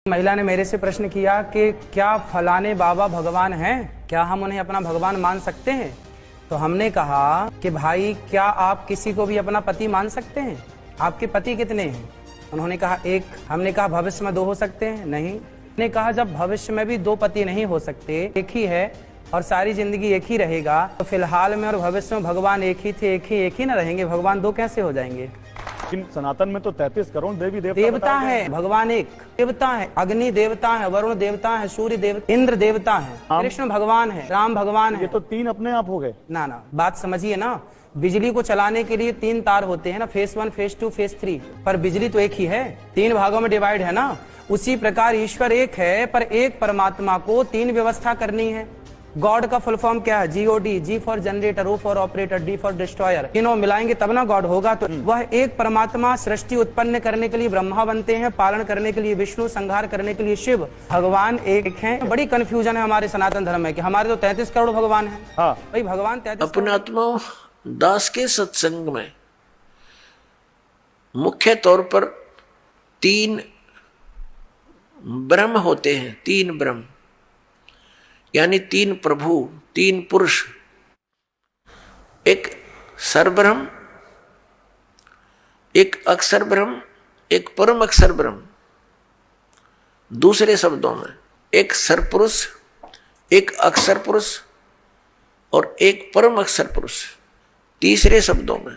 महिला ने मेरे से प्रश्न किया कि क्या फलाने बाबा भगवान हैं, क्या हम उन्हें अपना भगवान मान सकते हैं। तो हमने कहा कि भाई क्या आप किसी को भी अपना पति मान सकते हैं, आपके पति कितने हैं। उन्होंने कहा एक। हमने कहा भविष्य में 2 हो सकते हैं, नहीं। हमने कहा जब भविष्य में भी 2 पति नहीं हो सकते, एक ही है और सारी जिंदगी एक ही रहेगा, तो फिलहाल में और भविष्य में भगवान एक ही थे, एक ही ना रहेंगे, भगवान 2 कैसे हो जाएंगे। सनातन में तो 33 करोड़ देवी देवता है, भगवान एक देवता है, अग्नि देवता है, वरुण देवता है, सूर्य देवता, इंद्र देवता है, कृष्ण भगवान है, राम भगवान है। ये तो 3 अपने आप हो गए ना बात समझिए ना। बिजली को चलाने के लिए 3 तार होते हैं ना, फेस 1, फेस 2, फेस 3, पर बिजली तो एक ही है, 3 भागों में डिवाइड है ना। उसी प्रकार ईश्वर एक है, पर एक परमात्मा को 3 व्यवस्था करनी है। गॉड का फुल फॉर्म क्या है? GOD, G for generator, O for operator, D for destroyer. तीनों मिलाएंगे तब ना गॉड होगा। तो वह एक परमात्मा सृष्टि उत्पन्न करने के लिए ब्रह्मा बनते हैं, पालन करने के लिए विष्णु, संहार करने के लिए शिव। भगवान एक हैं। बड़ी कंफ्यूजन है हमारे सनातन धर्म में कि हमारे तो 33 करोड़ भगवान है। हाँ। भाई भगवान 33 अपनात्मा दास के सत्संग में मुख्य तौर पर 3 ब्रह्म होते हैं, 3 ब्रह्म यानी 3 प्रभु, 3 पुरुष। एक सरब्रह्म, एक अक्षर ब्रह्म, एक परम अक्षर ब्रह्म। दूसरे शब्दों में एक सरपुरुष, एक अक्षर पुरुष और एक परम अक्षर पुरुष। तीसरे शब्दों में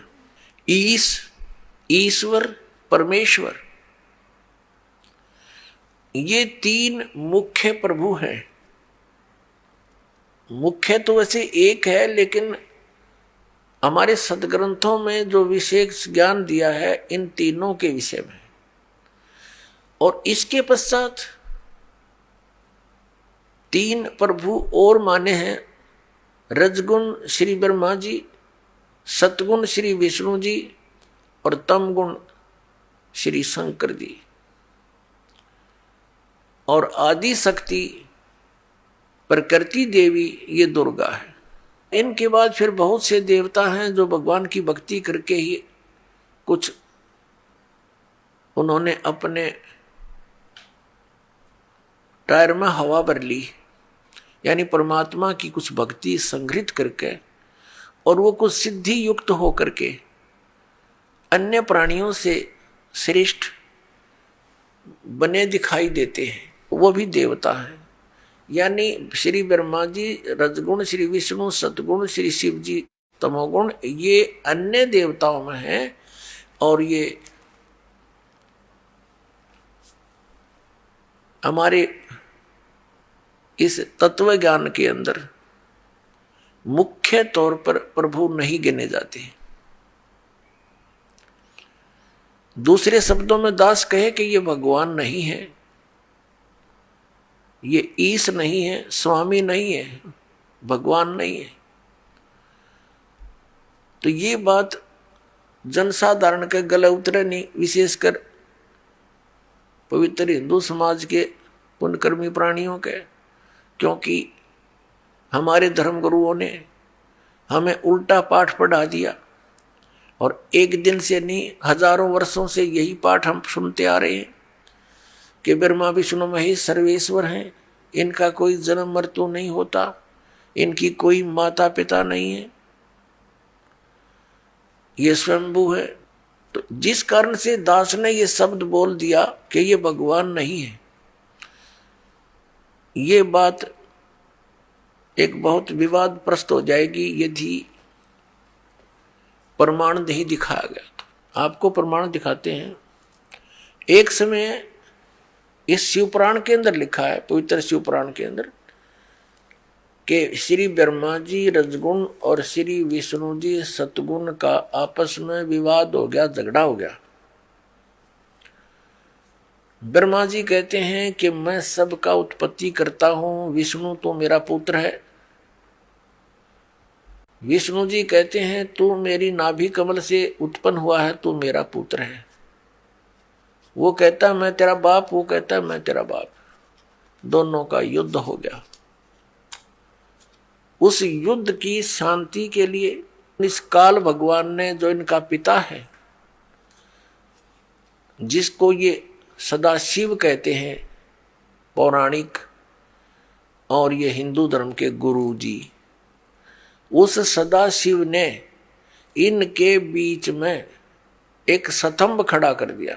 ईश्वर, परमेश्वर। ये 3 मुख्य प्रभु हैं। मुख्य तो वैसे एक है, लेकिन हमारे सदग्रंथों में जो विशेष ज्ञान दिया है इन तीनों के विषय में। और इसके पश्चात 3 प्रभु और माने हैं, रजगुण श्री ब्रह्मा जी, सतगुण श्री विष्णु जी और तमगुण श्री शंकर जी, और आदि शक्ति प्रकृति देवी ये दुर्गा है। इनके बाद फिर बहुत से देवता हैं जो भगवान की भक्ति करके ही कुछ उन्होंने अपने टायर में हवा भर ली, यानी परमात्मा की कुछ भक्ति संग्रहित करके, और वो कुछ सिद्धि युक्त होकर के अन्य प्राणियों से श्रेष्ठ बने दिखाई देते हैं, वो भी देवता हैं। यानी श्री ब्रह्मा जी, रजगुण श्री विष्णु, सतगुण श्री शिव जी, तमोगुण ये अन्य देवताओं में हैं। और ये हमारे इस तत्व ज्ञान के अंदर मुख्य तौर पर प्रभु नहीं गिने जाते। दूसरे शब्दों में दास कहे कि ये भगवान नहीं है, ये ईश नहीं है, स्वामी नहीं है, भगवान नहीं है। तो ये बात जनसाधारण के गले उतरे नहीं, विशेषकर पवित्र हिंदू समाज के पुण्यकर्मी प्राणियों के, क्योंकि हमारे धर्मगुरुओं ने हमें उल्टा पाठ पढ़ा दिया। और एक दिन से नहीं, हजारों वर्षों से यही पाठ हम सुनते आ रहे हैं कि ब्रह्मा विष्णु महेश सर्वेश्वर हैं, इनका कोई जन्म मृत्यु नहीं होता, इनकी कोई माता पिता नहीं है, ये स्वयंभू है। तो जिस कारण से दास ने ये शब्द बोल दिया कि ये भगवान नहीं है, ये बात एक बहुत विवादप्रस्त हो जाएगी यदि प्रमाण नहीं दिखाया गया। तो आपको प्रमाण दिखाते हैं। एक समय इस शिवपुराण के अंदर लिखा है, पवित्र शिवपुराण के अंदर, कि श्री ब्रह्मा जी रजगुण और श्री विष्णु जी सतगुण का आपस में विवाद हो गया, झगड़ा हो गया। ब्रह्मा जी कहते हैं कि मैं सबका उत्पत्ति करता हूं, विष्णु तो मेरा पुत्र है। विष्णु जी कहते हैं तू मेरी नाभि कमल से उत्पन्न हुआ है, तू मेरा पुत्र है। वो कहता मैं तेरा बाप, वो कहता मैं तेरा बाप। दोनों का युद्ध हो गया। उस युद्ध की शांति के लिए इस काल भगवान ने, जो इनका पिता है, जिसको ये सदाशिव कहते हैं, पौराणिक और ये हिंदू धर्म के गुरु जी, उस सदाशिव ने इनके बीच में एक स्तंभ खड़ा कर दिया,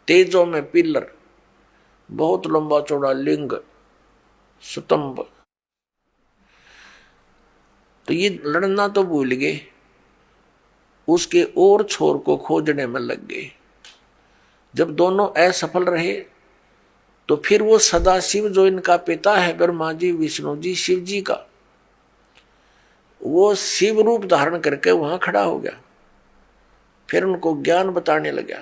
तेजों में पिलर, बहुत लंबा चौड़ा लिंग स्तंभ। तो ये लड़ना तो भूल गए, उसके और छोर को खोजने में लग गए। जब दोनों असफल रहे तो फिर वो सदाशिव जो इनका पिता है, ब्रह्मा जी, विष्णु जी, शिव जी का, वो शिव रूप धारण करके वहां खड़ा हो गया। फिर उनको ज्ञान बताने लगा,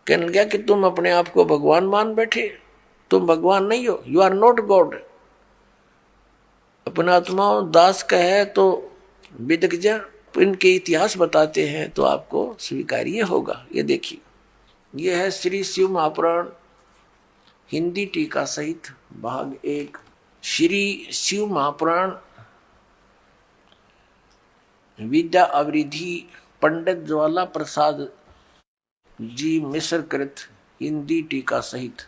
कहने लगा कि तुम अपने आप को भगवान मान बैठे, तुम भगवान नहीं हो, यू आर नॉट गॉड। अपना आत्मा दास का है तो विदग्ध इनके इतिहास बताते हैं तो आपको स्वीकार्य होगा। ये देखिए, ये है श्री शिव महापुराण हिंदी टीका सहित भाग 1, श्री शिव महापुराण विद्या अवरिधि पंडित ज्वाला प्रसाद जी मिश्र कृत हिंदी टीका सहित,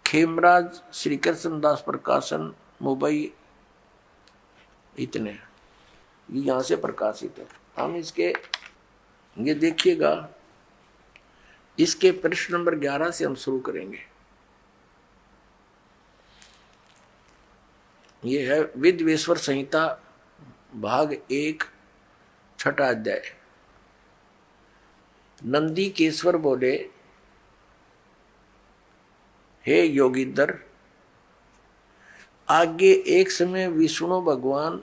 खेमराज श्री कृष्णदास प्रकाशन मुंबई। इतने यहां से प्रकाशित है। हम इसके ये देखिएगा, इसके प्रश्न नंबर 11 से हम शुरू करेंगे। ये है विद्वेश्वर संहिता भाग 1 छठा अध्याय। नंदी केश्वर बोले, हे योगींद्र, आगे एक समय विष्णु भगवान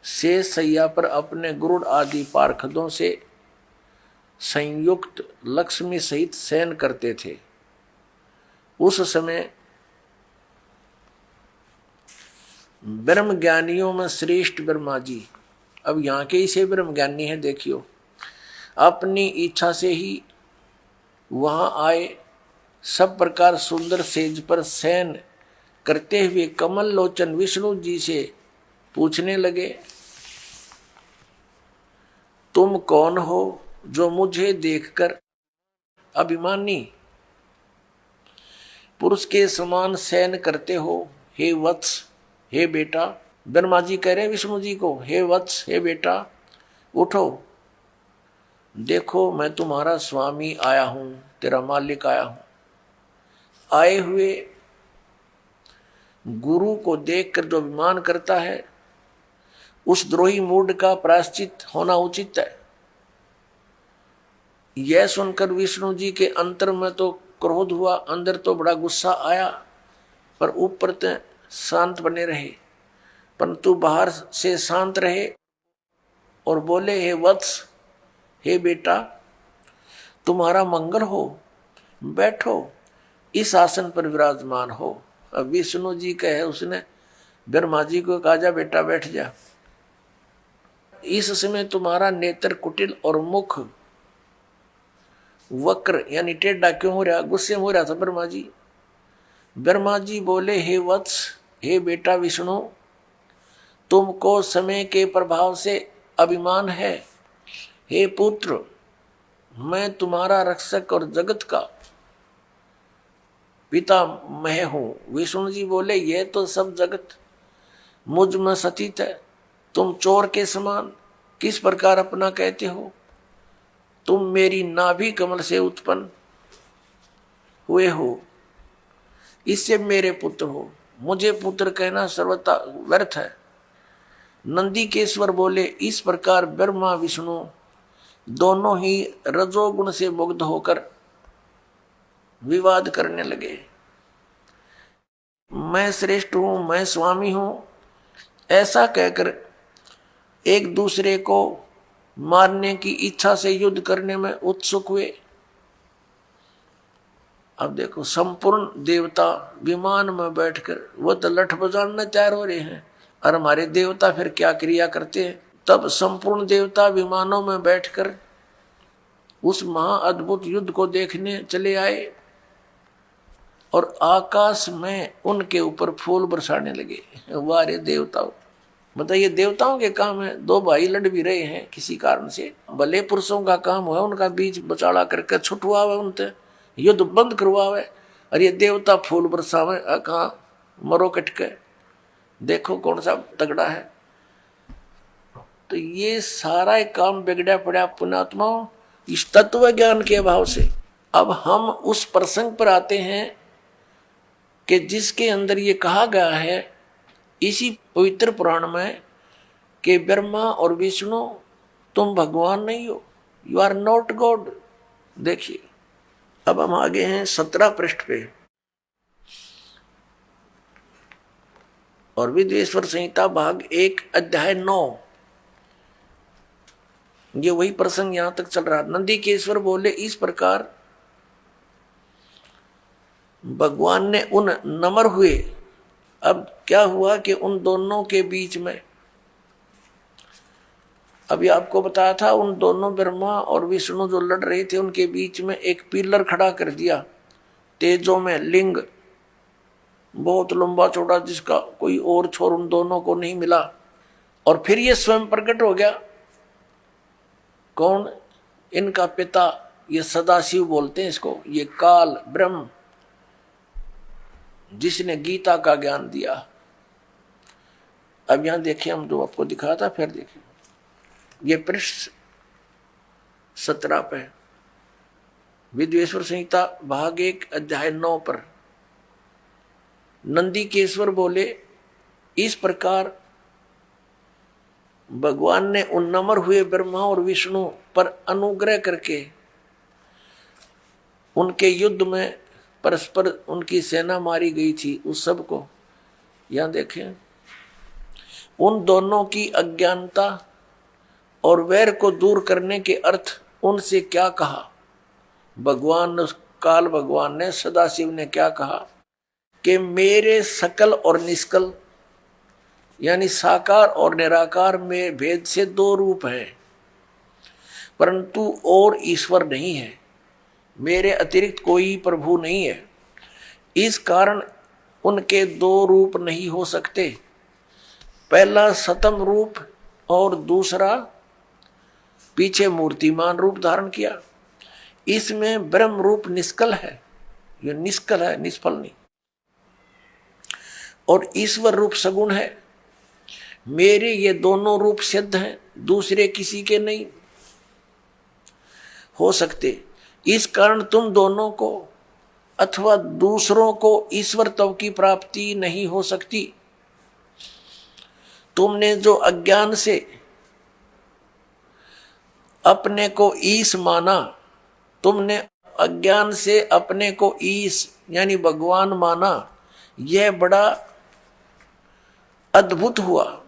से सैया पर अपने गुरुड़ आदि पार्षदों से संयुक्त लक्ष्मी सहित शयन करते थे। उस समय ब्रह्म ज्ञानियों में श्रेष्ठ ब्रह्मा जी, अब यहाँ के इसे ब्रह्म ज्ञानी है, देखियो, अपनी इच्छा से ही वहां आए। सब प्रकार सुंदर सेज पर शयन करते हुए कमल लोचन विष्णु जी से पूछने लगे, तुम कौन हो जो मुझे देखकर अभिमानी पुरुष के समान शयन करते हो? हे वत्स, हे बेटा। ब्रह्मा जी कह रहे विष्णु जी को, हे वत्स, हे बेटा, उठो, देखो मैं तुम्हारा स्वामी आया हूं, तेरा मालिक आया हूं। आए हुए गुरु को देखकर जो अभिमान करता है, उस द्रोही मूड का प्रायश्चित होना उचित है। यह सुनकर विष्णु जी के अंतर में तो क्रोध हुआ, अंदर तो बड़ा गुस्सा आया, पर ऊपर तो शांत बने रहे, परंतु बाहर से शांत रहे और बोले, हे वत्स, हे बेटा, तुम्हारा मंगल हो, बैठो, इस आसन पर विराजमान हो। अब विष्णु जी कहे, उसने ब्रह्मा जी को कहा, जा बेटा बैठ जा। इस समय तुम्हारा नेत्र कुटिल और मुख वक्र यानी टेढ़ा क्यों हो रहा? गुस्से में हो रहा था ब्रह्मा जी। ब्रह्मा जी बोले, हे वत्स, हे बेटा विष्णु, तुमको समय के प्रभाव से अभिमान है। हे पुत्र, मैं तुम्हारा रक्षक और जगत का पिता मैं हूं। विष्णु जी बोले, यह तो सब जगत मुझ में स्थित है, तुम चोर के समान किस प्रकार अपना कहते हो? तुम मेरी नाभि कमल से उत्पन्न हुए हो, इससे मेरे पुत्र हो, मुझे पुत्र कहना सर्वथा व्यर्थ है। नंदीकेश्वर बोले, इस प्रकार ब्रह्मा विष्णु दोनों ही रजोगुण से मुग्ध होकर विवाद करने लगे। मैं श्रेष्ठ हूं, मैं स्वामी हूं, ऐसा कहकर एक दूसरे को मारने की इच्छा से युद्ध करने में उत्सुक हुए। अब देखो, संपूर्ण देवता विमान में बैठकर वो तो लठ बजाना तैयार हो रहे हैं, और हमारे देवता फिर क्या क्रिया करते हैं? तब संपूर्ण देवता विमानों में बैठकर उस महाअद्भुत युद्ध को देखने चले आए और आकाश में उनके ऊपर फूल बरसाने लगे। वारे देवताओं, बताइए, देवताओं के काम है, दो भाई लड़ भी रहे हैं किसी कारण से, भले पुरुषों का काम है उनका बीच बचाड़ा करके छुटवावे, उनसे युद्ध बंद करवावे, और ये देवता फूल बरसावे, कहाँ मरो कटके, देखो कौन सा तगड़ा है। तो ये सारा एक काम बिगड़ा पड़ा पुण्यात्माओं इस तत्व ज्ञान के अभाव से। अब हम उस प्रसंग पर आते हैं कि जिसके अंदर ये कहा गया है इसी पवित्र पुराण में कि ब्रह्मा और विष्णु तुम भगवान नहीं हो, यू आर नॉट गॉड। देखिए अब हम आगे हैं 17 पृष्ठ पे। और विद्वेश्वर संहिता भाग 1 अध्याय 9, ये वही प्रसंग यहां तक चल रहा। नंदीकेश्वर बोले इस प्रकार भगवान ने उन नम्र हुए। अब क्या हुआ कि उन दोनों के बीच में, अभी आपको बताया था, उन दोनों ब्रह्मा और विष्णु जो लड़ रहे थे उनके बीच में एक पिलर खड़ा कर दिया तेजों में, लिंग बहुत लंबा चौड़ा जिसका कोई और छोर उन दोनों को नहीं मिला। और फिर ये स्वयं प्रकट हो गया। कौन? इनका पिता, ये सदाशिव बोलते हैं इसको, ये काल ब्रह्म जिसने गीता का ज्ञान दिया। अब यहां देखिए हम जो आपको दिखाया था, फिर देखिए ये पृष्ठ 17 पे विद्वेश्वर संहिता भाग 1 अध्याय 9 पर नंदीकेश्वर बोले इस प्रकार भगवान ने उन नम्र हुए ब्रह्मा और विष्णु पर अनुग्रह करके उनके युद्ध में परस्पर उनकी सेना मारी गई थी उस सब को, यहां देखें, उन दोनों की अज्ञानता और वैर को दूर करने के अर्थ उनसे क्या कहा। काल भगवान ने, सदाशिव ने क्या कहा कि मेरे सकल और निष्कल यानी साकार और निराकार में भेद से 2 रूप हैं, परंतु और ईश्वर नहीं है, मेरे अतिरिक्त कोई प्रभु नहीं है। इस कारण उनके 2 रूप नहीं हो सकते, पहला सतम रूप और दूसरा पीछे मूर्तिमान रूप धारण किया। इसमें ब्रह्म रूप निष्कल है, ये निष्कल है, निष्फल नहीं, और ईश्वर रूप सगुण है। मेरे ये दोनों रूप सिद्ध हैं, दूसरे किसी के नहीं हो सकते। इस कारण तुम दोनों को अथवा दूसरों को ईश्वर तव की प्राप्ति नहीं हो सकती। तुमने जो अज्ञान से अपने को ईश माना, तुमने अज्ञान से अपने को ईश यानी भगवान माना, यह बड़ा अद्भुत हुआ।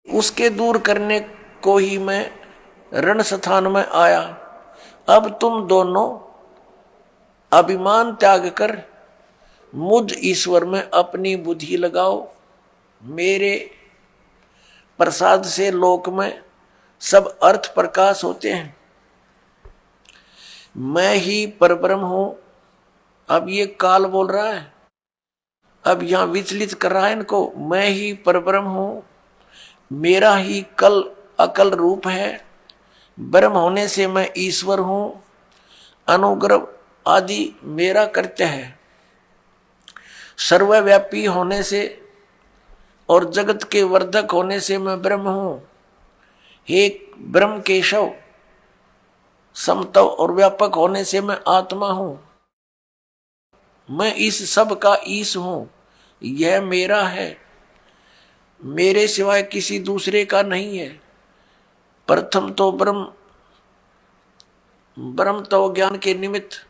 उसके दूर करने को ही मैं रण स्थान में आया। अब तुम दोनों अभिमान त्याग कर मुझ ईश्वर में अपनी बुद्धि लगाओ। मेरे प्रसाद से लोक में सब अर्थ प्रकाश होते हैं। मैं ही परब्रह्म हूं। अब ये काल बोल रहा है, अब यहां विचलित कर रहा है इनको। मैं ही परब्रह्म हूं, मेरा ही कल अकल रूप है। ब्रह्म होने से मैं ईश्वर हूं। अनुग्रह आदि मेरा कृत्य है। सर्वव्यापी होने से और जगत के वर्धक होने से मैं ब्रह्म हूं। हे ब्रह्म केशव, समतव और व्यापक होने से मैं आत्मा हूं। मैं इस सब का ईश हूं। यह मेरा है, मेरे सिवाय किसी दूसरे का नहीं है। प्रथम तो ब्रह्म तो ज्ञान के निमित्त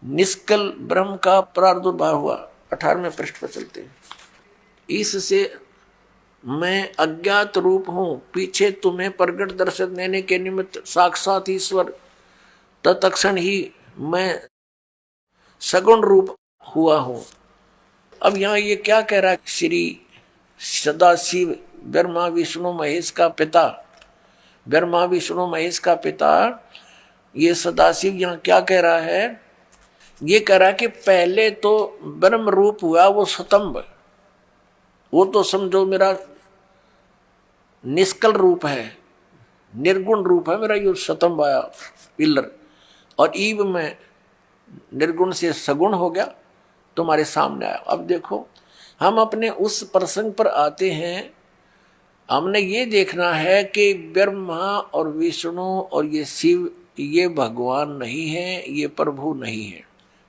निष्कल ब्रह्म का प्रादुर्भाव हुआ। 18वें पृष्ठ पर चलते हैं। इससे मैं अज्ञात रूप हूं, पीछे तुम्हें प्रगट दर्शन देने के निमित्त साक्षात ईश्वर, तत्क्षण ही मैं सगुण रूप हुआ हूं। अब यहां ये क्या कह रहा है? श्री सदाशिव ब्रह्मा विष्णु महेश का पिता, ब्रह्मा विष्णु महेश का पिता ये सदाशिव यहां क्या कह रहा है? ये कह रहा है कि पहले तो ब्रह्म रूप हुआ वो स्तंभ, वो तो समझो मेरा निष्कल रूप है, निर्गुण रूप है मेरा, ये स्तंभ आया पिलर। और ईब में निर्गुण से सगुण हो गया, तुम्हारे सामने आया। अब देखो, हम अपने उस प्रसंग पर आते हैं। हमने ये देखना है कि ब्रह्मा और विष्णु और ये शिव, ये भगवान नहीं है, ये प्रभु नहीं है।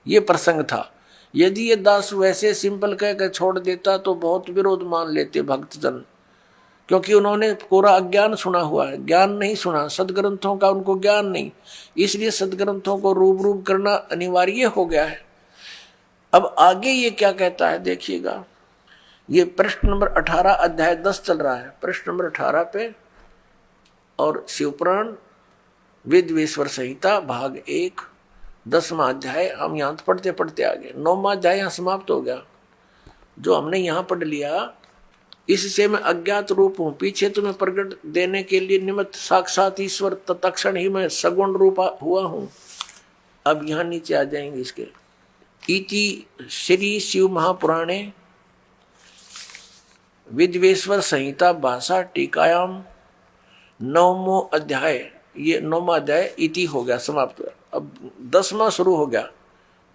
ये प्रसंग था। यदि ये दास वैसे सिंपल कहकर छोड़ देता तो बहुत विरोध मान लेते भक्तजन, क्योंकि उन्होंने पूरा अज्ञान सुना हुआ है, ज्ञान नहीं सुना, सदग्रंथों का उनको ज्ञान नहीं, इसलिए सदग्रंथों को रूप करना अनिवार्य हो गया है। अब आगे ये क्या कहता है देखिएगा, ये प्रश्न नंबर 18 अध्याय 10 चल रहा है, प्रश्न नंबर 18 पे, और शिवपुराण वेदवेश्वर संहिता भाग 1 10वां अध्याय। हम यहाँ पढ़ते पढ़ते आगे 9वां अध्याय यहाँ समाप्त हो गया। जो हमने यहाँ पढ़ लिया, इससे मैं अज्ञात रूप हूँ, पीछे तुम्हें प्रकट देने के लिए निमित्त साक्षात ईश्वर, तत्क्षण ही मैं सगुण रूप हुआ हूँ। अब यहाँ नीचे आ जाएंगे इसके। इति श्री शिव महापुराणे विद्वेश्वर संहिता भाषा टीकायाम 9वां अध्याय, ये 9वां अध्याय इति हो गया, समाप्त हुआ। अब 10वां शुरू हो गया,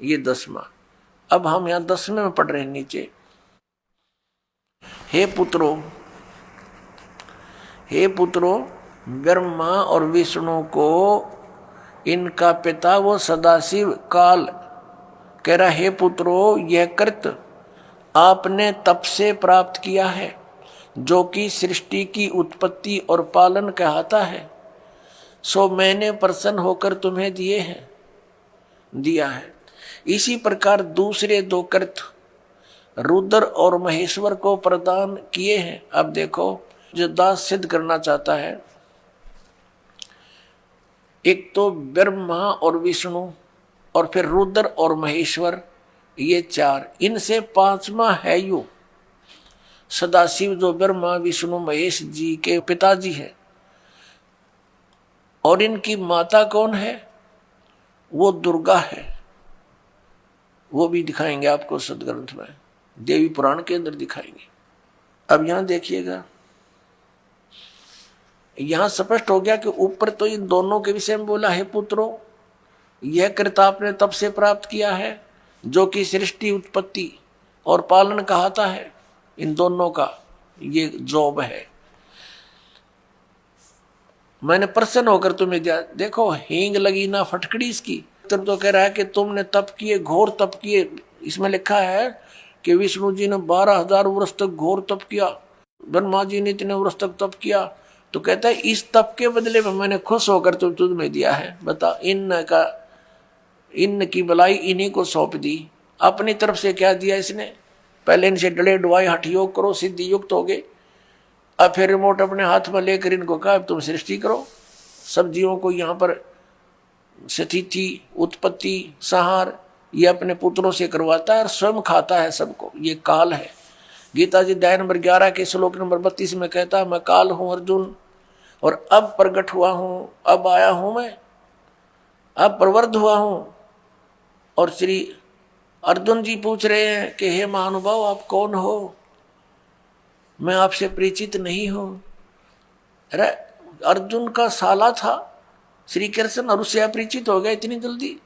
ये 10वां। अब हम यहाँ 10वें में पढ़ रहे हैं नीचे। हे पुत्रों, ब्रह्मा और विष्णु को इनका पिता वो सदाशिव काल कह रहा, हे पुत्रों, यह कृत आपने तप से प्राप्त किया है, जो कि सृष्टि की उत्पत्ति और पालन कहता है, सो मैंने प्रसन्न होकर तुम्हें दिया है। इसी प्रकार दूसरे 2 कृत रुद्र और महेश्वर को प्रदान किए हैं। अब देखो, जो दास सिद्ध करना चाहता है, एक तो ब्रह्मा और विष्णु और फिर रुद्र और महेश्वर, ये 4, इनसे 5वां है यू सदाशिव, जो ब्रह्मा विष्णु महेश जी के पिताजी है। और इनकी माता कौन है? वो दुर्गा है। वो भी दिखाएंगे आपको सदग्रंथ में, देवी पुराण के अंदर दिखाएंगे। अब यहां देखिएगा, यहां स्पष्ट हो गया कि ऊपर तो इन दोनों के विषय में बोला है, पुत्रों, यह कृत आपने तब से प्राप्त किया है, जो कि सृष्टि उत्पत्ति और पालन कहता है। इन दोनों का ये जॉब है। मैंने प्रसन्न होकर तुम्हें दिया। देखो, हींग लगी ना फटकड़ी इसकी। तो कह रहा है कि तुमने तप किए, घोर तप किए। इसमें लिखा है कि विष्णु जी ने 12,000 वर्ष तक घोर तप किया, ब्रह्मा जी ने इतने वर्ष तक तप किया। तो कहता है इस तप के बदले में मैंने खुश होकर तुम्हें दिया है। बता, इन की भलाई इन्हीं को सौंप दी। अपनी तरफ से क्या दिया इसने? पहले इनसे डले डुआई हठ योग करो, सिद्धि युक्त हो गए। अब फिर रिमोट अपने हाथ में लेकर इनको कहा तुम सृष्टि करो। सब्जियों को यहाँ पर स्थिति, उत्पत्ति, संहार ये अपने पुत्रों से करवाता है और स्वयं खाता है सबको। ये काल है। गीता जी अध्याय नंबर 11 के श्लोक नंबर 32 में कहता है, मैं काल हूं अर्जुन, और अब प्रकट हुआ हूं, अब आया हूं मैं, अब प्रवृद्ध हुआ हूं। और श्री अर्जुन जी पूछ रहे हैं कि हे महानुभाव, आप कौन हो? मैं आपसे परिचित नहीं हूं। अरे अर्जुन का साला था श्री कृष्ण, और उससे अपरिचित हो गया इतनी जल्दी?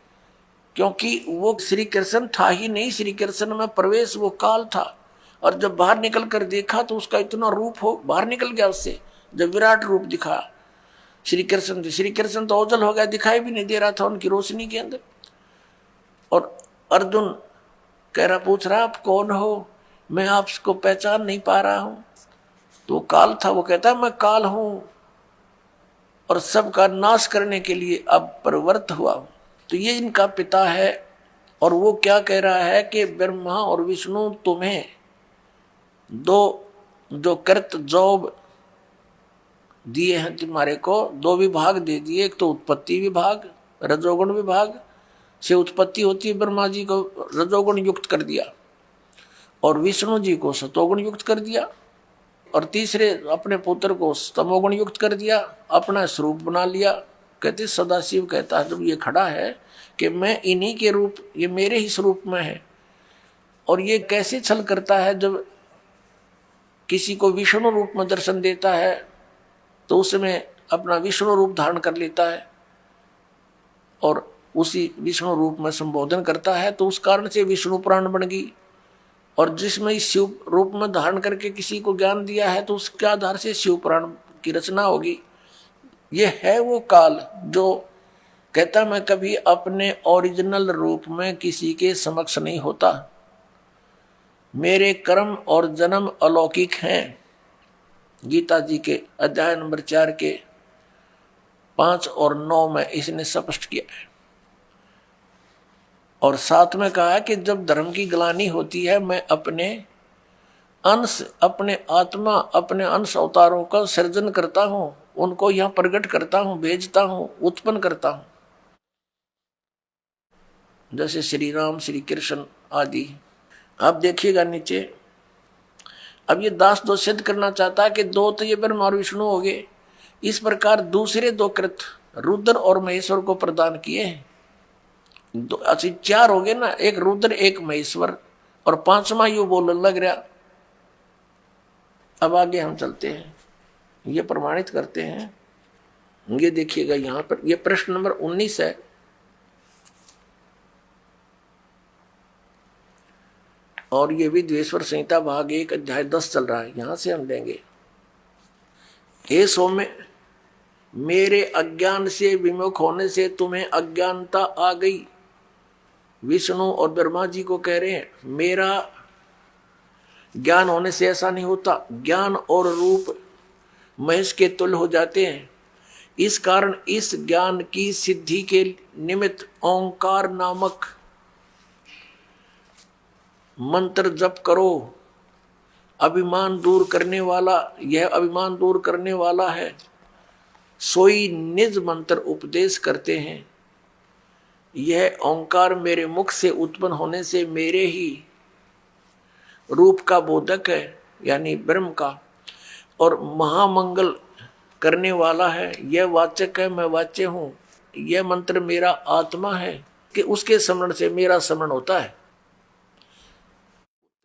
क्योंकि वो श्री कृष्ण था ही नहीं, श्री कृष्ण में प्रवेश वो काल था। और जब बाहर निकल कर देखा तो उसका इतना रूप हो बाहर निकल गया उससे, जब विराट रूप दिखा श्री कृष्ण तो ओझल हो गया, दिखाई भी नहीं दे रहा था उनकी रोशनी के अंदर। और अर्जुन कह रहा, पूछ रहा आप कौन हो? मैं आपको पहचान नहीं पा रहा हूं। तो काल था। वो कहता है मैं काल हूं और सबका नाश करने के लिए अब प्रवृत्त हुआ हूं। तो ये इनका पिता है। और वो क्या कह रहा है कि ब्रह्मा और विष्णु तुम्हें जो कृत जॉब दिए हैं, तुम्हारे को 2 विभाग दे दिए। एक तो उत्पत्ति विभाग, रजोगुण विभाग से उत्पत्ति होती है, ब्रह्मा जी को रजोगुण युक्त कर दिया और विष्णु जी को सतोगुण युक्त कर दिया, और तीसरे अपने पुत्र को तमोगुण युक्त कर दिया, अपना स्वरूप बना लिया। कहते सदाशिव कहता है जब ये खड़ा है कि मैं इन्हीं के रूप, ये मेरे ही स्वरूप में है। और ये कैसे छल करता है, जब किसी को विष्णु रूप में दर्शन देता है तो उसमें अपना विष्णु रूप धारण कर लेता है, और उसी विष्णु रूप में संबोधन करता है, तो उस कारण से विष्णु पुराण बन गई। और जिसमें इस शिव रूप में धारण करके किसी को ज्ञान दिया है, तो उसके आधार से शिव पुराण की रचना होगी। ये है वो काल जो कहता मैं कभी अपने ओरिजिनल रूप में किसी के समक्ष नहीं होता, मेरे कर्म और जन्म अलौकिक हैं। गीता जी के अध्याय नंबर 4 के 5 और 9 में इसने स्पष्ट किया है। और साथ में कहा है कि जब धर्म की ग्लानि होती है, मैं अपने अंश, अपने आत्मा, अपने अंश अवतारों का सृजन करता हूं, उनको यहां प्रकट करता हूं, भेजता हूं, उत्पन्न करता हूं, जैसे श्री राम, श्री कृष्ण आदि। अब देखिएगा नीचे, अब ये दास दो सिद्ध करना चाहता है कि दो तो ये ब्रह्मा और विष्णु हो गए, इस प्रकार दूसरे दो कृत रुद्र और महेश्वर को प्रदान किए हैं। अच्छा 4 हो गए ना, एक रुद्र एक महेश्वर, और 5वां यू बोलने लग रहा। अब आगे हम चलते हैं, ये प्रमाणित करते हैं। ये देखिएगा यहां पर, ये प्रश्न नंबर 19 है। और ये विद्वेश्वर संहिता भाग 1 अध्याय 10 चल रहा है, यहां से हम लेंगे। हे सौम्य, मेरे अज्ञान से विमुख होने से तुम्हें अज्ञानता आ गई। विष्णु और ब्रह्मा जी को कह रहे हैं, मेरा ज्ञान होने से ऐसा नहीं होता, ज्ञान और रूप महेश के तुल्य हो जाते हैं। इस कारण इस ज्ञान की सिद्धि के निमित्त ओंकार नामक मंत्र जप करो। अभिमान दूर करने वाला, यह अभिमान दूर करने वाला है। सोई निज मंत्र उपदेश करते हैं। यह ओंकार मेरे मुख से उत्पन्न होने से मेरे ही रूप का बोधक है, यानी ब्रह्म का, और महामंगल करने वाला है। यह वाचक है, मैं वाच्य हूं। यह मंत्र मेरा आत्मा है कि उसके स्मरण से मेरा स्मरण होता है।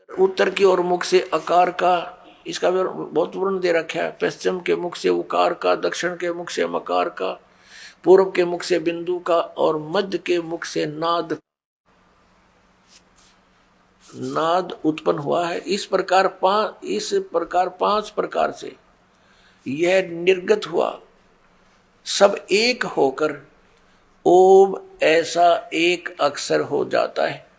उत्तर की ओर मुख से अकार का, इसका बहुत वर्णन दे रखा है। पश्चिम के मुख से उकार का, दक्षिण के मुख से मकार का, पूर्व के मुख से बिंदु का, और मध्य के मुख से नाद उत्पन्न हुआ है। इस प्रकार 5 प्रकार से यह निर्गत हुआ। सब एक होकर ओम ऐसा एक अक्षर हो जाता है।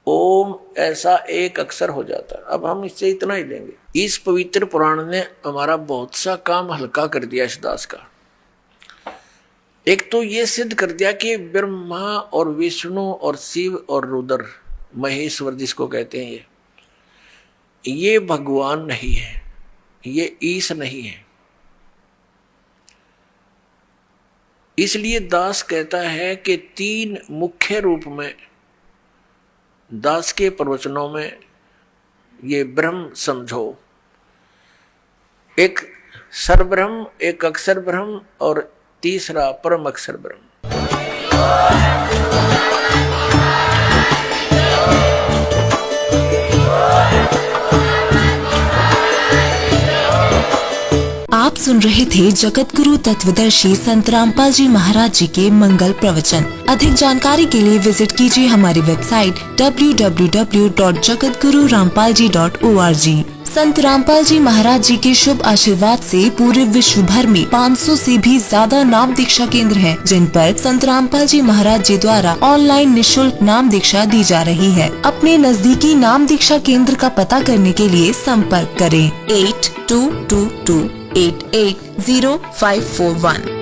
ओम ऐसा एक अक्षर हो जाता है। अब हम इससे इतना ही लेंगे। इस पवित्र पुराण ने हमारा बहुत सा काम हल्का कर दिया इस दास का। एक तो ये सिद्ध कर दिया कि ब्रह्मा और विष्णु और शिव और रुद्र, महेश्वर जिसको कहते हैं, ये भगवान नहीं है, ये ईश नहीं है। इसलिए दास कहता है कि 3 मुख्य रूप में दास के प्रवचनों में ये ब्रह्म समझो। एक सरब्रह्म, एक अक्षर ब्रह्म, और तीसरा परम अक्षर ब्रह्म। आप सुन रहे थे जगत गुरु तत्वदर्शी संत रामपाल जी महाराज जी के मंगल प्रवचन। अधिक जानकारी के लिए विजिट कीजिए हमारी वेबसाइट www.jagatgururampalji.org। संत रामपाल जी महाराज जी के शुभ आशीर्वाद से पूरे विश्व भर में 500 से भी ज्यादा नाम दीक्षा केंद्र हैं, जिन पर संत रामपाल जी महाराज जी द्वारा ऑनलाइन निशुल्क नाम दीक्षा दी जा रही है। अपने नजदीकी नाम दीक्षा केंद्र का पता करने के लिए संपर्क करें 8222880541।